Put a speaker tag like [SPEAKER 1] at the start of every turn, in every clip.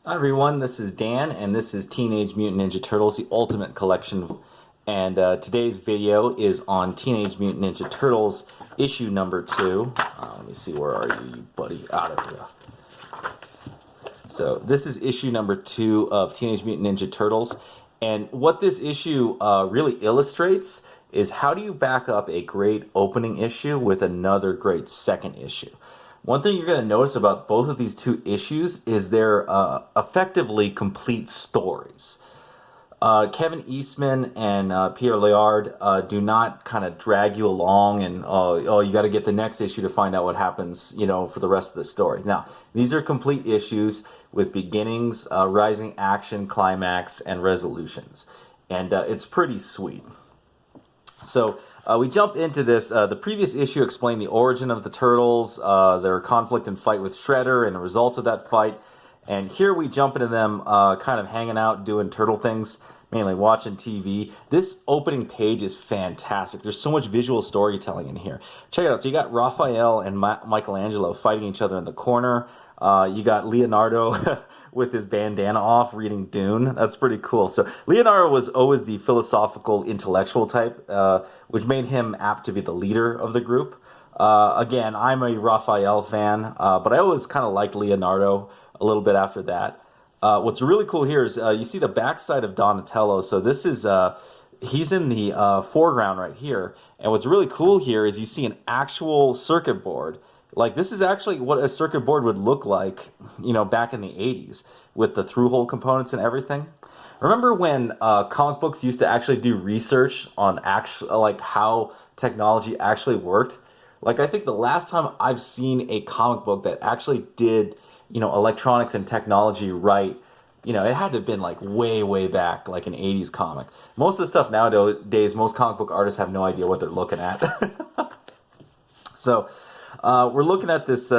[SPEAKER 1] Hi everyone, this is Dan, and this is Teenage Mutant Ninja Turtles, the Ultimate Collection. And today's video is on Teenage Mutant Ninja Turtles, issue number 2. Let me see, where are you buddy? Out of here. So this is issue number 2 of Teenage Mutant Ninja Turtles. And what this issue really illustrates is how do you back up a great opening issue with another great second issue. One thing you're going to notice about both of these two issues is they're effectively complete stories. Kevin Eastman and Pierre Laird do not kind of drag you along and, you got to get the next issue to find out what happens, for the rest of the story. Now, these are complete issues with beginnings, rising action, climax, and resolutions. And it's pretty sweet. So we jump into this. The previous issue explained the origin of the Turtles, their conflict and fight with Shredder, and the results of that fight. And here we jump into them kind of hanging out, doing turtle things, mainly watching TV. This opening page is fantastic. There's so much visual storytelling in here. Check it out. So you got Raphael and Michelangelo fighting each other in the corner. You got Leonardo with his bandana off reading Dune. That's pretty cool. So Leonardo was always the philosophical, intellectual type, which made him apt to be the leader of the group. Again, I'm a Raphael fan, but I always kind of liked Leonardo a little bit after that. What's really cool here is you see the backside of Donatello. So this is he's in the foreground right here. And what's really cool here is you see an actual circuit board. Like, this is actually what a circuit board would look like, back in the 80s with the through-hole components and everything. Remember when comic books used to actually do research on how technology actually worked? Like, I think the last time I've seen a comic book that actually did, electronics and technology right, it had to have been like way, way back, like an 80s comic. Most of the stuff nowadays, most comic book artists have no idea what they're looking at. So we're looking at this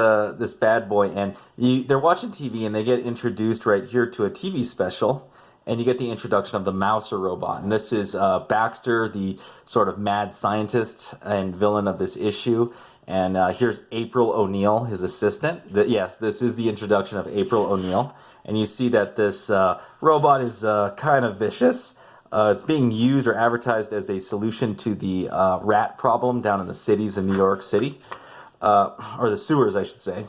[SPEAKER 1] bad boy, and they're watching TV, and they get introduced right here to a TV special, and you get the introduction of the Mouser robot. And this is Baxter, the sort of mad scientist and villain of this issue. And here's April O'Neil, his assistant. Yes, this is the introduction of April O'Neil. And you see that this robot is kind of vicious. It's being used or advertised as a solution to the rat problem down in the cities in New York City. Or the sewers, I should say.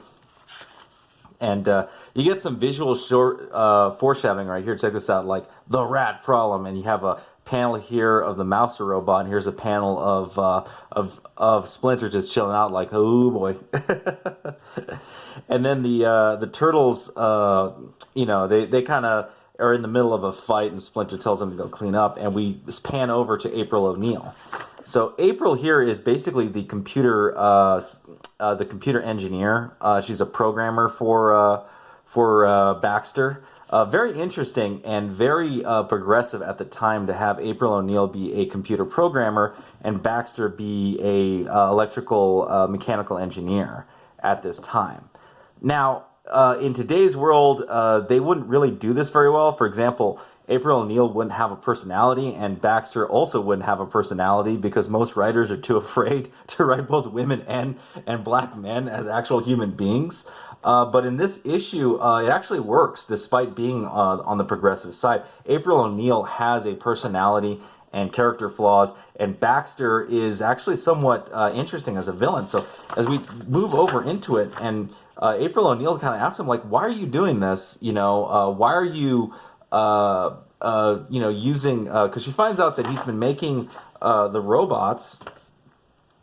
[SPEAKER 1] And you get some visual foreshadowing right here. Check this out, like the rat problem, and you have a panel here of the Mouser robot, and here's a panel of Splinter just chilling out, like, oh boy. And then the turtles, they kind of are in the middle of a fight, and Splinter tells them to go clean up, and we pan over to April O'Neil. So April here is basically the computer engineer. She's a programmer for Baxter. Very interesting and very progressive at the time to have April O'Neil be a computer programmer and Baxter be a electrical mechanical engineer at this time. Now, in today's world, they wouldn't really do this very well. For example, April O'Neil wouldn't have a personality, and Baxter also wouldn't have a personality because most writers are too afraid to write both women and black men as actual human beings. But in this issue, it actually works despite being on the progressive side. April O'Neil has a personality and character flaws, and Baxter is actually somewhat interesting as a villain. So as we move over into it, and April O'Neil kind of asks him, like, why are you doing this? Why are you using, because she finds out that he's been making the robots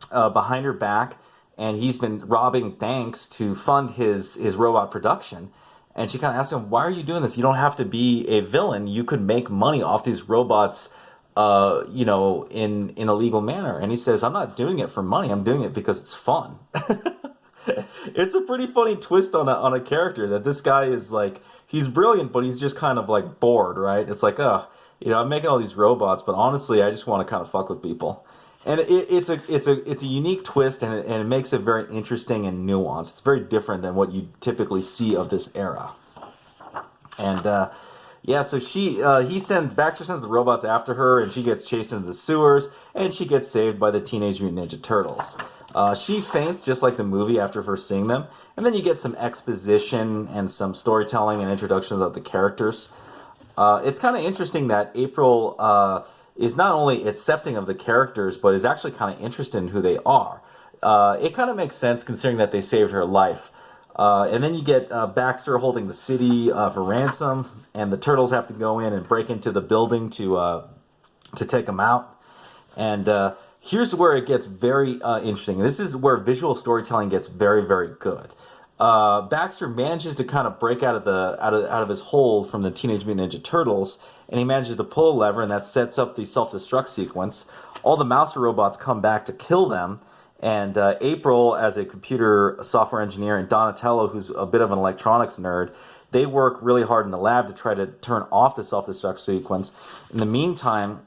[SPEAKER 1] behind her back, and he's been robbing banks to fund his robot production. And she kind of asks him, why are you doing this? You don't have to be a villain. You could make money off these robots, in a legal manner. And he says, I'm not doing it for money. I'm doing it because it's fun. It's a pretty funny twist on a character that this guy is like, he's brilliant, but he's just kind of like bored, right? It's like, I'm making all these robots, but honestly, I just want to kind of fuck with people. And it's a unique twist, and it makes it very interesting and nuanced. It's very different than what you typically see of this era. And Yeah, so Baxter sends the robots after her, and she gets chased into the sewers, and she gets saved by the Teenage Mutant Ninja Turtles. She faints just like the movie after first seeing them, and then you get some exposition and some storytelling and introductions of the characters. It's kind of interesting that April is not only accepting of the characters, but is actually kind of interested in who they are. It kind of makes sense considering that they saved her life. And then you get Baxter holding the city for ransom, and the Turtles have to go in and break into the building to take them out. And here's where it gets very interesting. This is where visual storytelling gets very, very good. Baxter manages to kind of break out of his hold from the Teenage Mutant Ninja Turtles, and he manages to pull a lever, and that sets up the self-destruct sequence. All the Mouser robots come back to kill them. And April, as a computer software engineer, and Donatello, who's a bit of an electronics nerd, they work really hard in the lab to try to turn off the self-destruct sequence. In the meantime,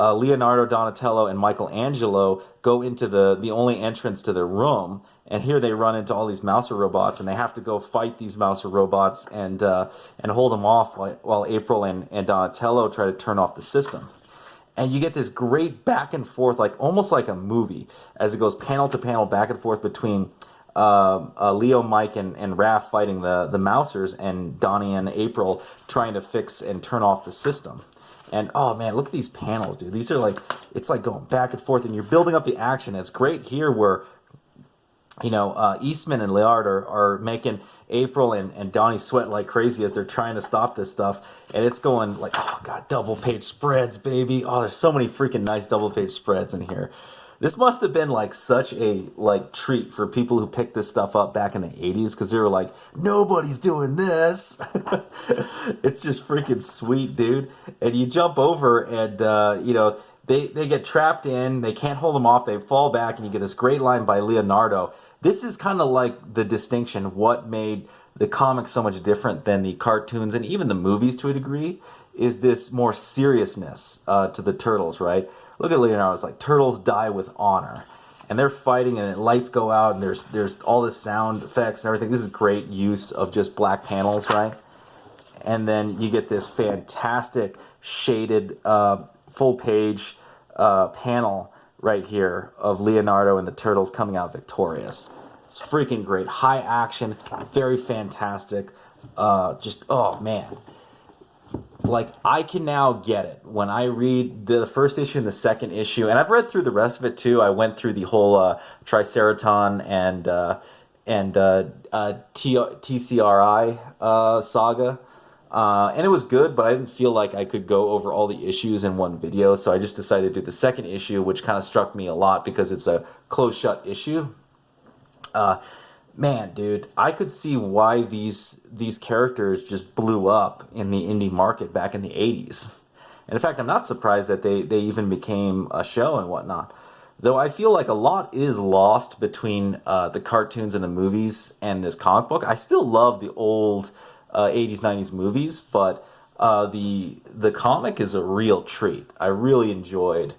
[SPEAKER 1] Leonardo, Donatello, and Michelangelo go into the only entrance to their room, and here they run into all these Mouser robots, and they have to go fight these Mouser robots and hold them off while April and Donatello try to turn off the system. And you get this great back and forth, like almost like a movie, as it goes panel to panel, back and forth between Leo, Mike, and Raph fighting the Mousers, and Donnie and April trying to fix and turn off the system. And oh man, look at these panels, dude. These are like, it's like going back and forth, and you're building up the action. It's great here where, Eastman and Laird are making April and Donnie sweat like crazy as they're trying to stop this stuff. And it's going like, oh god, double page spreads, baby. Oh, there's so many freaking nice double page spreads in here. This must have been like such a treat for people who picked this stuff up back in the 80s, because they were like, nobody's doing this. It's just freaking sweet, dude. And you jump over and, they get trapped in, they can't hold them off, they fall back, and you get this great line by Leonardo. This is kind of like the distinction, what made the comics so much different than the cartoons and even the movies to a degree, is this more seriousness to the Turtles, right? Look at Leonardo, it's like, Turtles die with honor. And they're fighting, and lights go out, and there's all this sound effects and everything. This is great use of just black panels, right? And then you get this fantastic shaded full page panel right here of Leonardo and the Turtles coming out victorious. It's freaking great. High action, very fantastic. Oh man. Like, I can now get it. When I read the first issue and the second issue, and I've read through the rest of it too. I went through the whole Triceraton and TCRI saga. And it was good, but I didn't feel like I could go over all the issues in one video, so I just decided to do the second issue, which kind of struck me a lot because it's a closed-shut issue. Man, dude, I could see why these characters just blew up in the indie market back in the 80s. And in fact, I'm not surprised that they even became a show and whatnot. Though I feel like a lot is lost between the cartoons and the movies and this comic book. I still love the old 80s, 90s movies, but the comic is a real treat. I really enjoyed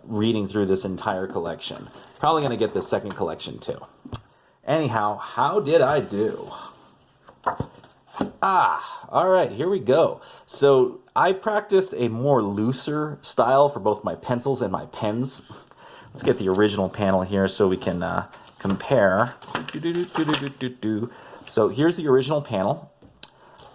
[SPEAKER 1] reading through this entire collection. Probably going to get the second collection too. Anyhow, how did I do? All right, here we go. So I practiced a more looser style for both my pencils and my pens. Let's get the original panel here so we can compare. So here's the original panel.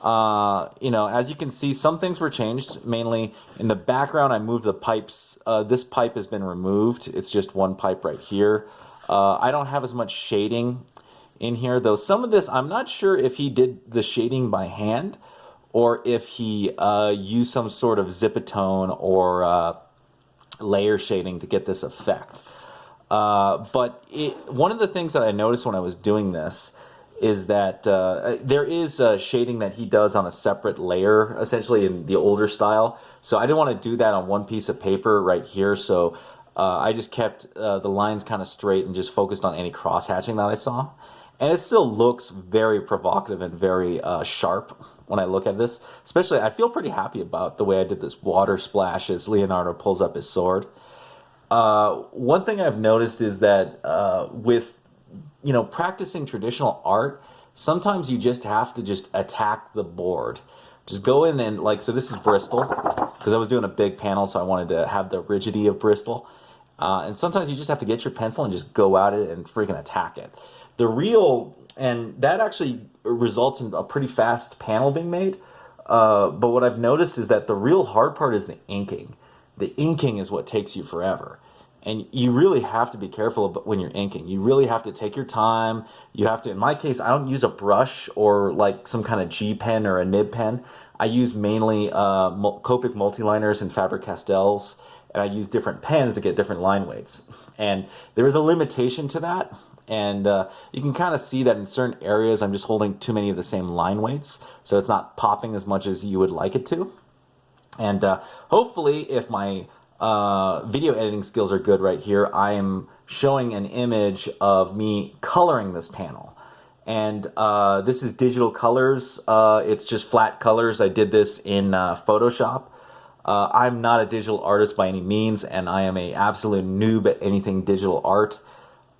[SPEAKER 1] As you can see, some things were changed. Mainly in the background, I moved the pipes. This pipe has been removed. It's just one pipe right here. I don't have as much shading in here, though. Some of this, I'm not sure if he did the shading by hand or if he used some sort of zipatone or layer shading to get this effect. But one of the things that I noticed when I was doing this is that there is shading that he does on a separate layer, essentially in the older style. So I didn't want to do that on one piece of paper right here, so I just kept the lines kind of straight and just focused on any cross-hatching that I saw. And it still looks very provocative and very sharp when I look at this. Especially, I feel pretty happy about the way I did this water splash as Leonardo pulls up his sword. One thing I've noticed is that with practicing traditional art, sometimes you just have to just attack the board. Just go in and, like, so this is Bristol, because I was doing a big panel, so I wanted to have the rigidity of Bristol. And sometimes you just have to get your pencil and just go at it and freaking attack it. And that actually results in a pretty fast panel being made. But what I've noticed is that the real hard part is the inking. The inking is what takes you forever. And you really have to be careful when you're inking. You really have to take your time. You have to, in my case, I don't use a brush or like some kind of G pen or a nib pen. I use mainly Copic multiliners and Faber-Castells, and I use different pens to get different line weights. And there is a limitation to that. And you can kind of see that in certain areas I'm just holding too many of the same line weights, so it's not popping as much as you would like it to. And hopefully, if my video editing skills are good right here, I am showing an image of me coloring this panel. And this is digital colors. It's just flat colors. I did this in Photoshop. I'm not a digital artist by any means, and I am an absolute noob at anything digital art.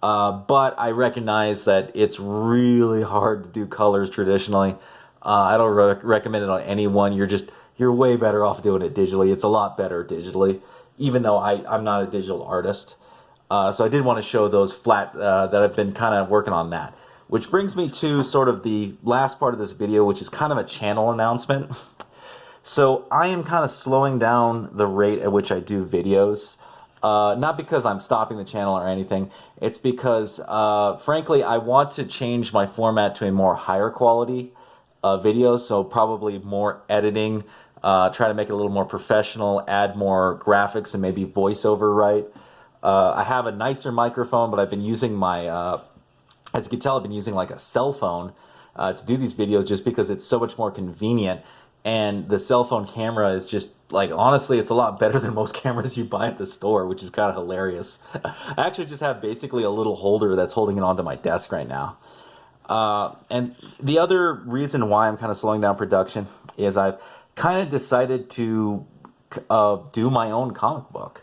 [SPEAKER 1] But I recognize that it's really hard to do colors traditionally. I don't recommend it on anyone. You're way better off doing it digitally. It's a lot better digitally, even though I'm not a digital artist. So I did want to show those flat, that I've been kind of working on that. Which brings me to sort of the last part of this video, which is kind of a channel announcement. So I am kind of slowing down the rate at which I do videos. Not because I'm stopping the channel or anything. It's because, frankly, I want to change my format to a more higher quality video. So probably more editing, try to make it a little more professional, add more graphics and maybe voiceover, right? I have a nicer microphone, but I've been using my, as you can tell, I've been using like a cell phone to do these videos just because it's so much more convenient. And the cell phone camera is just, like, honestly, it's a lot better than most cameras you buy at the store, which is kind of hilarious. I actually just have basically a little holder that's holding it onto my desk right now. And the other reason why I'm kind of slowing down production is I've kind of decided to do my own comic book.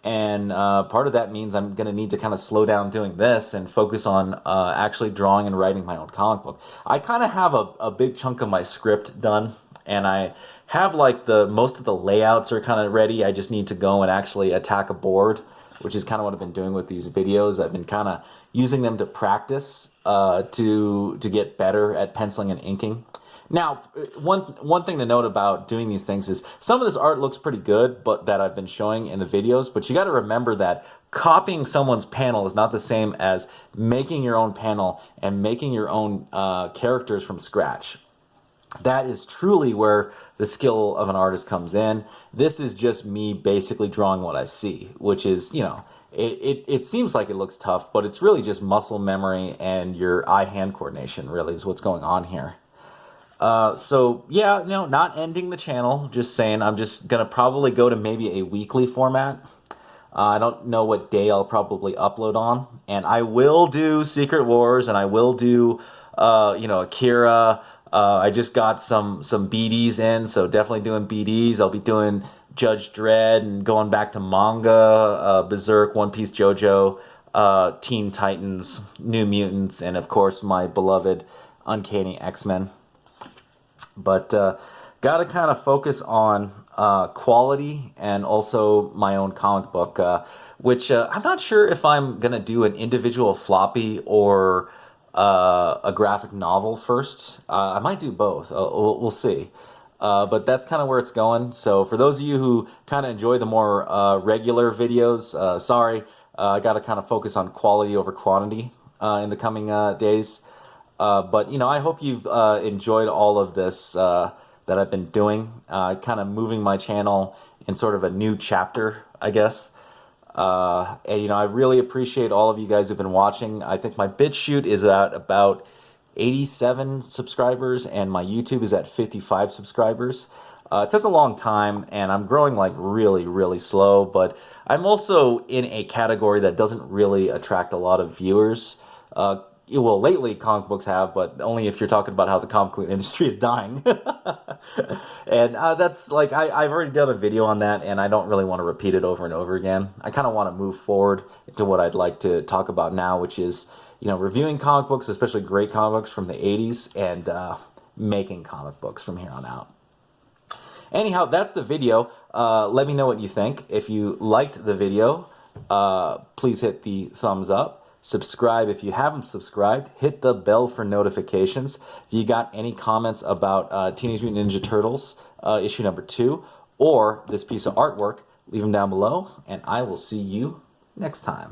[SPEAKER 1] And part of that means I'm going to need to kind of slow down doing this and focus on actually drawing and writing my own comic book. I kind of have a big chunk of my script done, and I have like most of the layouts are kind of ready. I just need to go and actually attack a board, which is kind of what I've been doing with these videos. I've been kind of using them to practice to get better at penciling and inking. Now, one thing to note about doing these things is some of this art looks pretty good, but that I've been showing in the videos, but you got to remember that copying someone's panel is not the same as making your own panel and making your own characters from scratch. That is truly where the skill of an artist comes in. This is just me basically drawing what I see, which is, you know, it seems like it looks tough, but it's really just muscle memory and your eye-hand coordination really is what's going on here. So yeah, no, not ending the channel, just saying I'm just going to probably go to maybe a weekly format. I don't know what day I'll probably upload on, and I will do Secret Wars, and I will do, you know, Akira. I just got some BDs in, so definitely doing BDs. I'll be doing Judge Dredd and going back to manga, Berserk, One Piece JoJo, Teen Titans, New Mutants, and of course my beloved Uncanny X-Men. But got to kind of focus on quality and also my own comic book, which I'm not sure if I'm going to do an individual floppy or a graphic novel first. I might do both. We'll see. But that's kind of where it's going. So for those of you who kind of enjoy the more regular videos, sorry, I got to kind of focus on quality over quantity in the coming days. But, you know, I hope you've enjoyed all of this that I've been doing, kind of moving my channel in sort of a new chapter, I guess. And, you know, I really appreciate all of you guys who've been watching. I think my BitChute is at about 87 subscribers, and my YouTube is at 55 subscribers. It took a long time, and I'm growing like really, really slow, but I'm also in a category that doesn't really attract a lot of viewers. well, lately comic books have, but only if you're talking about how the comic book industry is dying. And that's like, I've already done a video on that, and I don't really want to repeat it over and over again. I kind of want to move forward to what I'd like to talk about now, which is, reviewing comic books, especially great comic books from the 80s, and making comic books from here on out. Anyhow, that's the video. Let me know what you think. If you liked the video, please hit the thumbs up. Subscribe if you haven't subscribed. Hit the bell for notifications. If you got any comments about Teenage Mutant Ninja Turtles issue number 2 or this piece of artwork, leave them down below, and I will see you next time.